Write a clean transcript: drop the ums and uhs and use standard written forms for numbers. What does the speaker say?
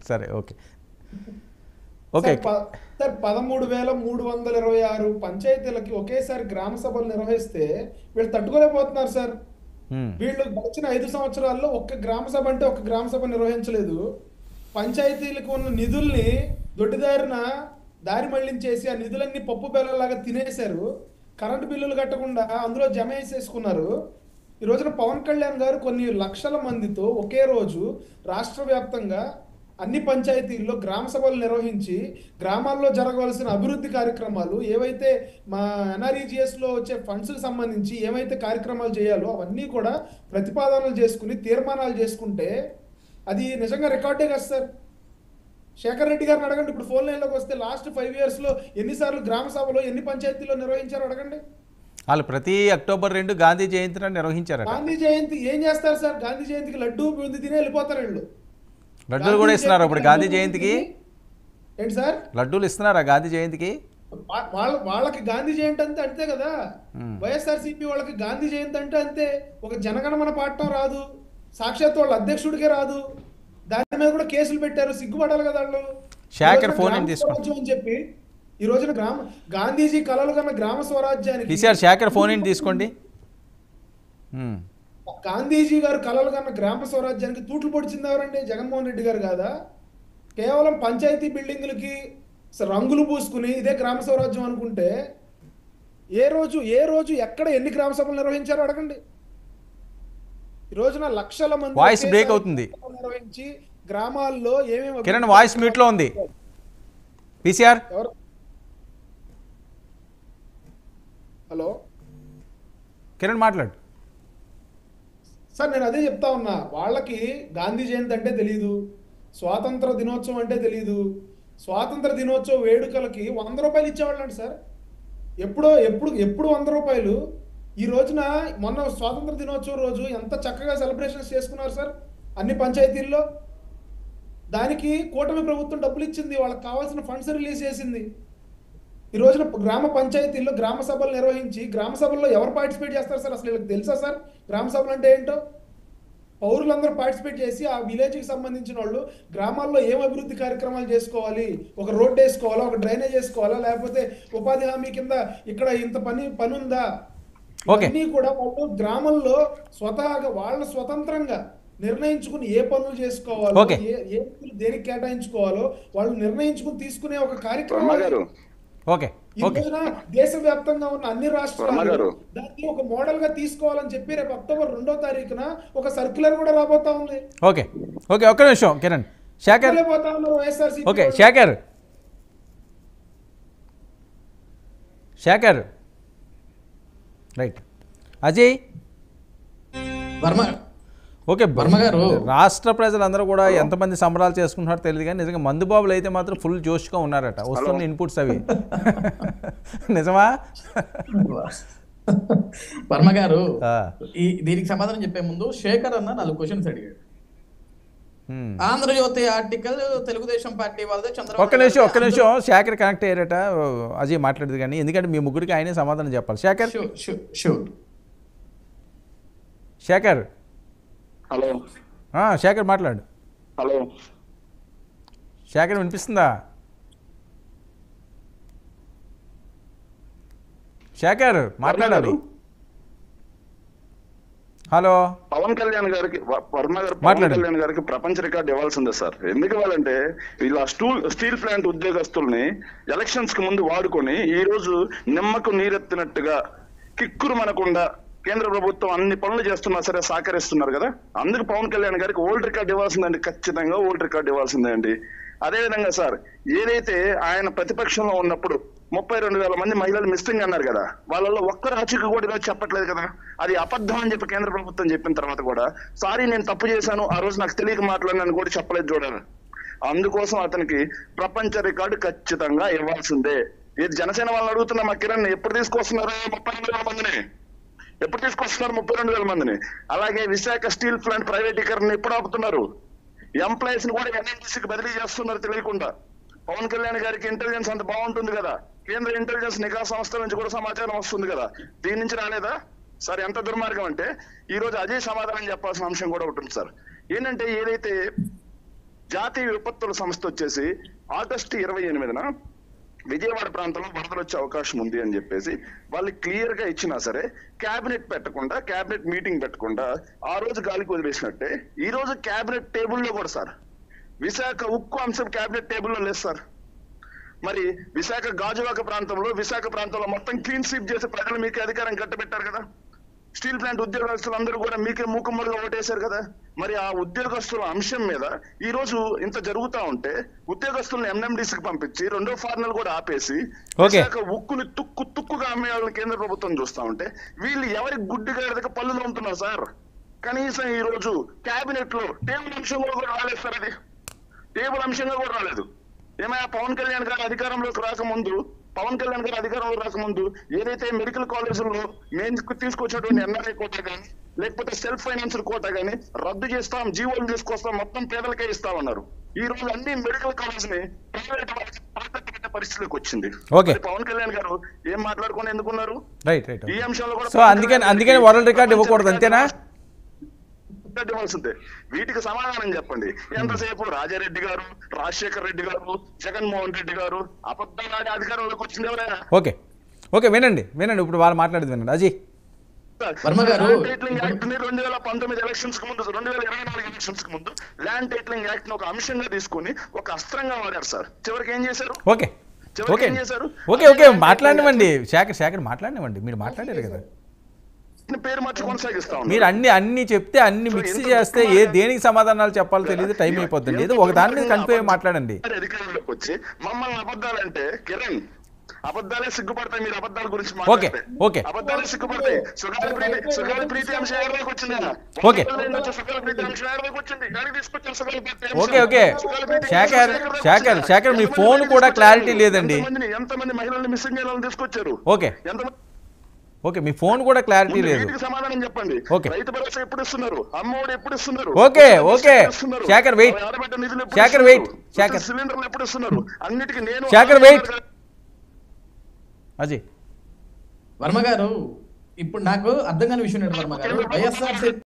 సరే okay okay sir 13,326 పంచాయతీలకి ఒకేసారి గ్రామ సభలు నిర్వహిస్తే వీళ్ళు తట్టుకోలేకపోతున్నారు సార్. వీళ్ళు గడిచిన 5 సంవత్సరాల్లో ఒక్క గ్రామ సభ అంటే ఒక్క గ్రామ సభ నిర్వహించలేదు. పంచాయతీలకు ఉన్న నిధుల్ని దొడ్డిదారిన దారి మళ్లించేసి ఆ నిధులన్నీ పప్పు బెల్లలాగా తినేశారు. కరెంటు బిల్లులు కట్టకుండా అందులో జమ వేసేసుకున్నారు. ఈ రోజున పవన్ కళ్యాణ్ గారు కొన్ని లక్షల మందితో ఒకే రోజు రాష్ట్ర వ్యాప్తంగా అన్ని పంచాయతీల్లో గ్రామ సభలు నిర్వహించి గ్రామాల్లో జరగవలసిన అభివృద్ధి కార్యక్రమాలు ఏవైతే మా ఎన్ఆర్ఈజిఎస్లో వచ్చే ఫండ్స్కి సంబంధించి ఏవైతే కార్యక్రమాలు చేయాలో అవన్నీ కూడా ప్రతిపాదనలు చేసుకుని తీర్మానాలు చేసుకుంటే అది నిజంగా రికార్డే కదా సార్. శేఖర్ రెడ్డి గారిని అడగండి, ఇప్పుడు ఫోన్ లైన్లోకి వస్తే లాస్ట్ 5 yearsలో ఎన్నిసార్లు గ్రామ సభలో ఎన్ని పంచాయతీల్లో నిర్వహించారో అడగండి. వాళ్ళు ప్రతి అక్టోబర్ 2 గాంధీ జయంతిని నిర్వహించారు. గాంధీ జయంతి ఏం చేస్తారు సార్? గాంధీ జయంతికి లడ్డూ బూంది తినే వెళ్ళిపోతారు వీళ్ళు. లడ్డూలు కూడా ఇస్తున్నారు ఇప్పుడు గాంధీ జయంతికి. ఏంటి సార్ లడ్డూలు ఇస్తున్నారా గాంధీ జయంతికి? వాళ్ళకి గాంధీ జయంతి అంటే అంతే కదా. వైఎస్ఆర్సీపీ వాళ్ళకి గాంధీ జయంతి అంటే అంతే. ఒక జనగణమన పాడటం రాదు, సాక్షాత్ వాళ్ళ అధ్యక్షుడికే రాదు, దాని మీద కూడా కేసులు పెట్టారు. సిగ్గుపడాలి కదా వాళ్ళు. శేఖర్ ఫోన్ అని తీసుకోండి అని చెప్పి ఈ రోజున గాంధీజీ కలలు కన్నా గ్రామ స్వరాజ్యానికి శేఖర్ ఫోన్ అని తీసుకోండి. గాంధీజీ గారు కలలు కన్నా గ్రామ స్వరాజ్యానికి తూట్లు పొడిచింది ఎవరండి? జగన్మోహన్ రెడ్డి గారు కాదా? కేవలం పంచాయతీ బిల్డింగులకి రంగులు పూసుకుని ఇదే గ్రామ స్వరాజ్యం అనుకుంటే ఏ రోజు ఎక్కడ ఎన్ని గ్రామ సభలు నిర్వహించారో అడగండి. ఈ రోజున లక్షల మంది వాయిస్ బ్రేక్ అవుతుంది నిర్వహించి గ్రామాల్లో ఏమేమి కిరణ్ వాయిస్ మ్యూట్ లో ఉంది. పీసీఆర్ హలో కిరణ్ మాట్లాడు సార్. నేను అదే చెప్తా ఉన్నా, వాళ్ళకి గాంధీ జయంతి అంటే తెలీదు, స్వాతంత్ర దినోత్సవం అంటే తెలీదు. స్వాతంత్ర దినోత్సవ వేడుకలకి 100 రూపాయలు ఇచ్చేవాళ్ళండి సార్. ఎప్పుడు 100 రూపాయలు. ఈ రోజున మొన్న స్వాతంత్ర దినోత్సవం రోజు ఎంత చక్కగా సెలబ్రేషన్స్ చేసుకున్నారు సార్ అన్ని పంచాయతీల్లో. దానికి కూటమి ప్రభుత్వం డబ్బులు ఇచ్చింది, వాళ్ళకి కావాల్సిన ఫండ్స్ రిలీజ్ చేసింది. ఈ రోజున గ్రామ పంచాయతీల్లో గ్రామ సభలు నిర్వహించి గ్రామ సభల్లో ఎవరు పార్టిసిపేట్ చేస్తారు సార్? అసలు వీళ్ళకి తెలుసా సార్ గ్రామ సభలు అంటే ఏంటో? పౌరులందరూ పార్టిసిపేట్ చేసి ఆ విలేజ్కి సంబంధించిన వాళ్ళు గ్రామాల్లో ఏం అభివృద్ధి కార్యక్రమాలు చేసుకోవాలి, ఒక రోడ్ వేసుకోవాలా, ఒక డ్రైనేజ్ వేసుకోవాలా, లేకపోతే ఉపాధి హామీ కింద ఇక్కడ ఇంత పని ఉందా, ఇవన్నీ కూడా వాళ్ళు గ్రామంలో స్వతహాగా వాళ్ళ స్వతంత్రంగా నిర్ణయించుకుని ఏ పనులు చేసుకోవాలో, ఏ దేనికి కేటాయించుకోవాలో వాళ్ళు నిర్ణయించుకుని తీసుకునే ఒక కార్యక్రమం. ఈ రోజున దేశవ్యాప్తంగా ఉన్న అన్ని రాష్ట్రాలు దాన్ని ఒక మోడల్ గా తీసుకోవాలని చెప్పి రేపు అక్టోబర్ 2వ తారీఖున ఒక సర్క్యులర్ కూడా రాబోతా ఉంది. ఓకే ఒక్క నిమిషం Kiran. Sekhar okay Sekhar right. Ajay Varma okay Varma గారు, రాష్ట్ర ప్రజలందరూ కూడా ఎంతమంది సంబరాలు చేసుకుంటున్నారో తెలియదు కానీ నిజంగా మందుబాబులు అయితే మాత్రం ఫుల్ జోష్గా ఉన్నారట. వస్తున్న ఇన్పుట్స్ అవి నిజమా? వర్మ గారు దీనికి సమాధానం చెప్పే ముందు శేఖర్ అన్న 4 క్వశ్చన్స్ అడిగాడు. ఆంధ్రజ్యోతి ఆర్టికల్ తెలుగుదేశం పార్టీ వాళ్ళదే. ఒక్క నిమిషం శేఖర్ కనెక్ట్ అయ్యారట. అజయ్ మాట్లాడదు కానీ ఎందుకంటే మీ ముగ్గురికి ఆయనే సమాధానం చెప్పాలి. శేఖర్ హలో శేఖర్ మాట్లాడు. హలో శేఖర్ వినిపిస్తుందా? శేఖర్ మాట్లాడాలి. హలో పవన్ కళ్యాణ్ గారికి వర్మ గారు పవన్ కళ్యాణ్ గారికి ప్రపంచ రికార్డు ఇవ్వాల్సిందే సార్. ఎందుకు ఇవ్వాలంటే వీళ్ళ స్టీల్ ప్లాంట్ ఉద్యోగస్తుల్ని ఎలక్షన్స్ కి ముందు వాడుకొని ఈ రోజు నిమ్మకు నీరెత్తినట్టుగా కిక్కురు మనకుండా కేంద్ర ప్రభుత్వం అన్ని పనులు చేస్తున్నా సరే సహకరిస్తున్నారు కదా. అందుకు పవన్ కళ్యాణ్ గారికి ఓల్డ్ రికార్డు ఇవ్వాల్సిందండి, ఖచ్చితంగా ఓల్డ్ రికార్డు ఇవ్వాల్సిందే అండి. అదేవిధంగా సార్ ఏదైతే ఆయన ప్రతిపక్షంలో ఉన్నప్పుడు 32,000 మంది మహిళలు మిస్సింగ్ అన్నారు కదా, వాళ్ళలో ఒక్కరు ఆచూకీ కూడా ఈరోజు చెప్పట్లేదు కదా. అది అబద్ధం అని చెప్పి కేంద్ర ప్రభుత్వం చెప్పిన తర్వాత కూడా సారీ నేను తప్పు చేశాను, ఆ రోజు నాకు తెలియక మాట్లాడినాను కూడా చెప్పలేదు చూడాలి. అందుకోసం అతనికి ప్రపంచ రికార్డు ఖచ్చితంగా ఇవ్వాల్సిందే. ఇది జనసేన వాళ్ళని అడుగుతున్నా, మా కిరణ్ ఎప్పుడు తీసుకొస్తున్నారు 32,000 మందిని? ఎప్పుడు తీసుకొస్తున్నారు 32,000 మందిని? అలాగే విశాఖ స్టీల్ ప్లాంట్ ప్రైవేటీకరణ ఎప్పుడు ఆపుతున్నారు? ఎంప్లాయీస్ ని కూడా ఎన్ఎన్టీసీకి బదిలీ చేస్తున్నారు తెలియకుండా. పవన్ కళ్యాణ్ గారికి ఇంటెలిజెన్స్ అంత బాగుంటుంది కదా, కేంద్ర ఇంటెలిజెన్స్ నిఘా సంస్థల నుంచి కూడా సమాచారం వస్తుంది కదా, దీని నుంచి రాలేదా సార్? ఎంత దుర్మార్గం అంటే ఈ రోజు అజయ్ సమాధానం చెప్పాల్సిన అంశం కూడా ఉంటుంది సార్. ఏంటంటే ఏదైతే జాతీయ విపత్తుల సంస్థ వచ్చేసి ఆగస్టు 28న విజయవాడ ప్రాంతంలో వరదలు వచ్చే అవకాశం ఉంది అని చెప్పేసి వాళ్ళు క్లియర్ గా ఇచ్చినా సరే క్యాబినెట్ పెట్టకుండా, క్యాబినెట్ మీటింగ్ పెట్టకుండా ఆ రోజు గాలికి వదిలేసినట్టే ఈ రోజు క్యాబినెట్ టేబుల్లో కూడా సార్ విశాఖ ఉక్కు అంశం క్యాబినెట్ టేబుల్లో లేదు సార్. మరి విశాఖ గాజువాక ప్రాంతంలో మొత్తం క్లీన్ స్వీప్ చేసి ప్రజలు మీకే అధికారం కట్టబెట్టారు కదా. స్టీల్ ప్లాంట్ ఉద్యోగస్తులు అందరూ కూడా మీకే మూకుమ్మడిగా ఓటేశారు కదా. మరి ఆ ఉద్యోగస్తుల అంశం మీద ఈ రోజు ఇంత జరుగుతా ఉంటే ఉద్యోగస్తులను ఎంఎండిసికి పంపించి రెండో ఫార్నల్ కూడా ఆపేసి విశాఖ ఉక్కుని తుక్కుగా అమ్మేయాలని కేంద్ర ప్రభుత్వం చూస్తా ఉంటే వీళ్ళు ఎవరి గుడ్డిగా ఎడదక పళ్ళులో ఉంటున్నారు సార్. కనీసం ఈ రోజు కేబినెట్ లో టేబుల్ అంశంగా కూడా రాలేదు సార్. అది టేబుల్ అంశంగా కూడా రాలేదు. ఏమైనా పవన్ కళ్యాణ్ గారు అధికారంలోకి రాకముందు ఏదైతే మెడికల్ కాలేజీల్లో మేము తీసుకొచ్చినటువంటి ఎన్ఆర్ఐ కోటా కానీ లేకపోతే సెల్ఫ్ ఫైనాన్స్డ్ కోటా కానీ రద్దు చేస్తాం, జీవోలు తీసుకొస్తాం, మొత్తం పేదలకే ఇస్తామన్నారు. ఈ రోజు అన్ని మెడికల్ కాలేజ్ ని ప్రైవేట్ వాళ్ళకి పెట్టే పరిస్థితికి వచ్చింది. పవన్ కళ్యాణ్ గారు ఏం మాట్లాడుకుని ఎందుకున్నారు ఈ అంశంలో కూడా? సో అందుకని వరల్డ్ రికార్డ్ ఇవ్వకూడదు అంతేనా? ఇవ్వాల్సిందే. వీటికి సమాధానం చెప్పండి. ఎంతసేపు రాజారెడ్డి గారు, రాజశేఖర్ రెడ్డి గారు, జగన్మోహన్ రెడ్డి గారు అబద్ధాలు అధికారంలోకి వచ్చింది ఎవరైనా? ఓకే వినండి ఇప్పుడు వాళ్ళు మాట్లాడేది వినండి. అజయ్ ల్యాండ్ టైటిలింగ్ యాక్ట్ ని 2019 ఎలక్షన్స్ కు ముందు 2024 ఎలక్షన్స్ కు ముందు ల్యాండ్ టైటిలింగ్ యాక్ట్ ని ఒక అంశంగా తీసుకొని ఒక అస్త్రంగా వాడారు సార్. చివరికి ఏం చేశారు? ఓకే మాట్లాడినవ్వండి. శేఖర్ మాట్లాడినవ్వండి. మీరు మాట్లాడారు కదా, పేరు మార్చి కొనసాగిస్తా మీరు అన్ని చెప్తే అన్ని మిక్స్ చేస్తే దేనికి సమాధానాలు చెప్పాలో తెలియదు, టైం అయిపోతుంది. ఏదో ఒక దాని మీద కన్ఫ్యూజ్ మాట్లాడండి. అధికారంలోకి వచ్చి మమ్మల్ని అబద్ధాలంటే కిరణ్ అబద్ధాలే సిగ్గుపడతాయి. మీరు అబద్ధాల గురించి మాట్లాడితే అబద్ధాలే సిగ్గుపడతాయి. సుగాలి ప్రీతి అంశం ఎవరికి వచ్చింది? శేఖర్ మీ ఫోన్ కూడా క్లారిటీ లేదండి. ఎంతమంది మహిళల్ని మిస్సింగ్ అయ్యేలా తీసుకొచ్చారు? మీ ఫోన్ కూడా క్లారిటీ లేదు. సమాధానం చెప్పండి. రైతు భరోసా ఎప్పుడు ఇస్తున్నారు? అమ్మఒడి ఎప్పుడు ఇస్తున్నారు? శేఖర్ వెయిట్. సిలిండర్లు ఎప్పుడు ఇస్తున్నారు? అన్నిటికీ నేను అజయ్ వర్మ గారు ఇప్పుడు నాకు అర్థం కాని విషయం ఏంటి వర్మ గారు, వైఎస్ఆర్